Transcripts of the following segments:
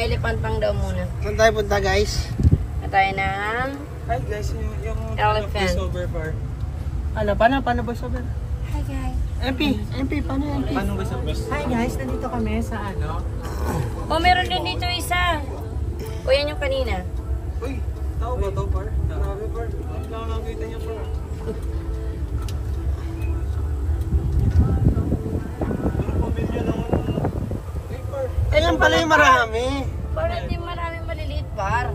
elephant pang daw muna. Saan tayo punta, guys? Tayo ng Hi guys, yung elephant. voiceover par. Ano, paano voiceover? Hi guys. MP, paano yan? Paano voiceover? Hi guys, nandito kami sa ano? Oh, meron din dito isa. O yan yung kanina. Uy, tao ba to par? Grabe par. Ang lang nakita niyo par. Pero pamilya naman. Uy par. Ayan pala yung marami. Parang hindi maraming maliliit par.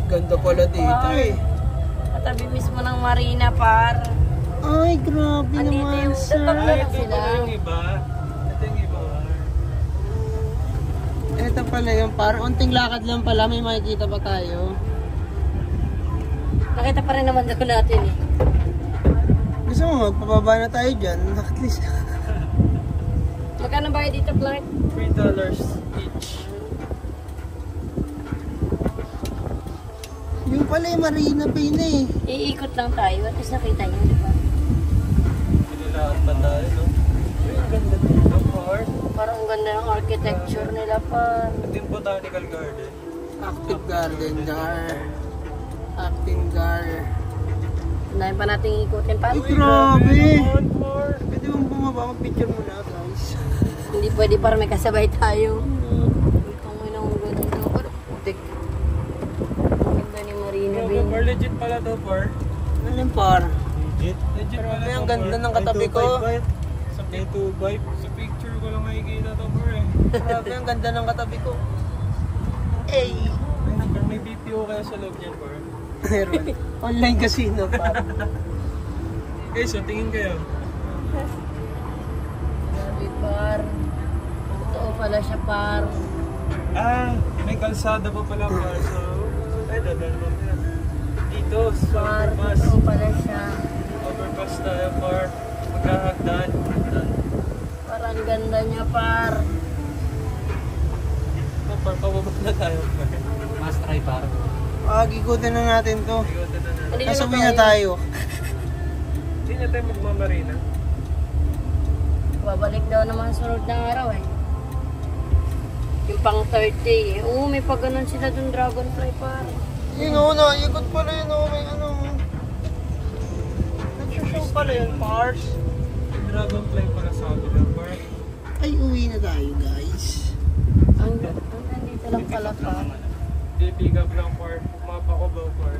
Ganda pala dito eh. Katabi mismo ng marina par. Ay, grabe Andito naman yung sir. tatak na Ito sila. pala yung iba. Ito yung iba par. Ito pala yung par. Unting lakad lang pala. May makikita pa tayo. Nakita pa rin naman doon natin eh. Gusto mo magpababa na tayo dyan? At least. Magkano ba dito, Clark? $3 each. Yung pala yung Marina Bay na eh. Iikot lang tayo. At least nakita nyo, di ba? Pinilaan pa tayo, no? Uy, ang ganda dito par. Parang ang ganda ng architecture nila par. Ito yung botanical garden. Active Garden Gar. Acting Gar. Unahin pa natin ikutin pa. Ay, grabe. naman, par. Pwede mong bumaba. Mag-picture mo na, guys. Hindi pwede para may kasabay tayo. Itong inang ganda. Pero putik. Ganda ni Marina Grabe, Bay. par. Legit pala to, par. Ano yung par? Legit? Legit pala Grabe, to, ang ganda par. ng katabi ko. Sa P2 Sa picture ko lang makikita to, par eh. Grabe, ang ganda ng katabi ko. Ay! May BPO kaya sa loob niyan, par. Meron. Online casino, par. Guys, so tingin kayo. Grabe par. Totoo pala siya par. Ah, may kalsada pa pala, par. So, ay, dadaan mo na. Dito, sa Par, overpass. totoo pala siya. Overpass tayo, par. Magkahagdan. Parang ganda niya par. Ito, par, pababa na tayo, par. Mas try, par. Gigutin na natin to. Ikutin na natin. Hindi Nasa uwi na tayo. Hindi na tayo magmamarina. Babalik daw naman sunod na araw eh. Yung pang 30. Oo, may pag ganun sila dun dragonfly par. Yun o, naikot pala yun o. May ano. Nagsushow pala yun, pars. Dragonfly pala sa amin, par. Ay, uwi na tayo, guys. Nandito lang pala par. Pick up lang, par. Mapa ko ba, par?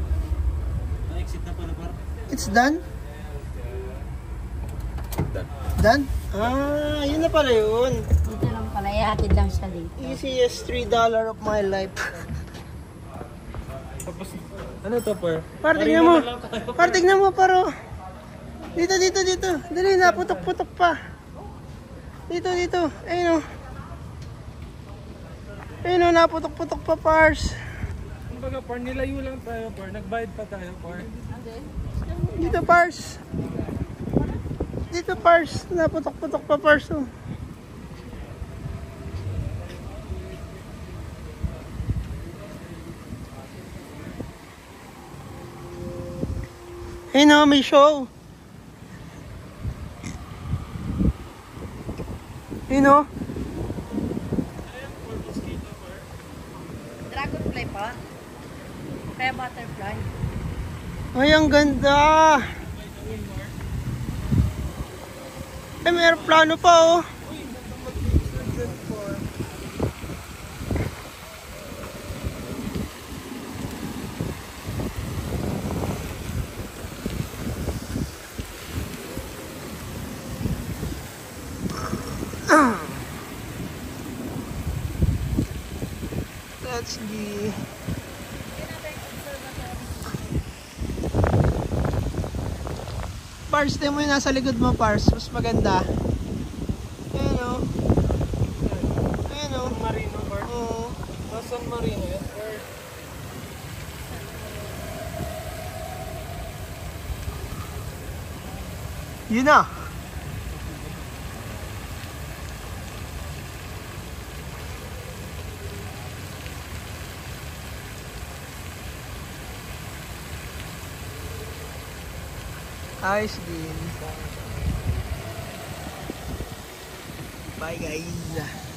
Na-exit na pala, par. It's done? Done? Ah, yun na pala yun. Dito lang pala. Ihatid lang siya dito. Easiest $3 of my life. Tapos, ano to, par? Par, tignan mo. Par, tignan mo, paro. Dito. Dali, naputok-putok pa. Dito. Ayun o. Ayun o, naputok-putok pa, pars. Kumbaga, par, nilayo lang tayo, par. Nagbayad pa tayo, par. Dito, pars. Naputok-putok pa, pars. Oh. Ayun o, may show. Ayun o. Dragonfly pa? Kaya butterfly? Ay, ang ganda. Ay, may aeroplano pa oh. That's the Pars, tingnan mo yung nasa likod mo, Pars. Mas maganda. Ayan o. Ayan o. Marino, par. Oo. Nasaan marino yan, par? Yun na. Ayos din. Bye guys.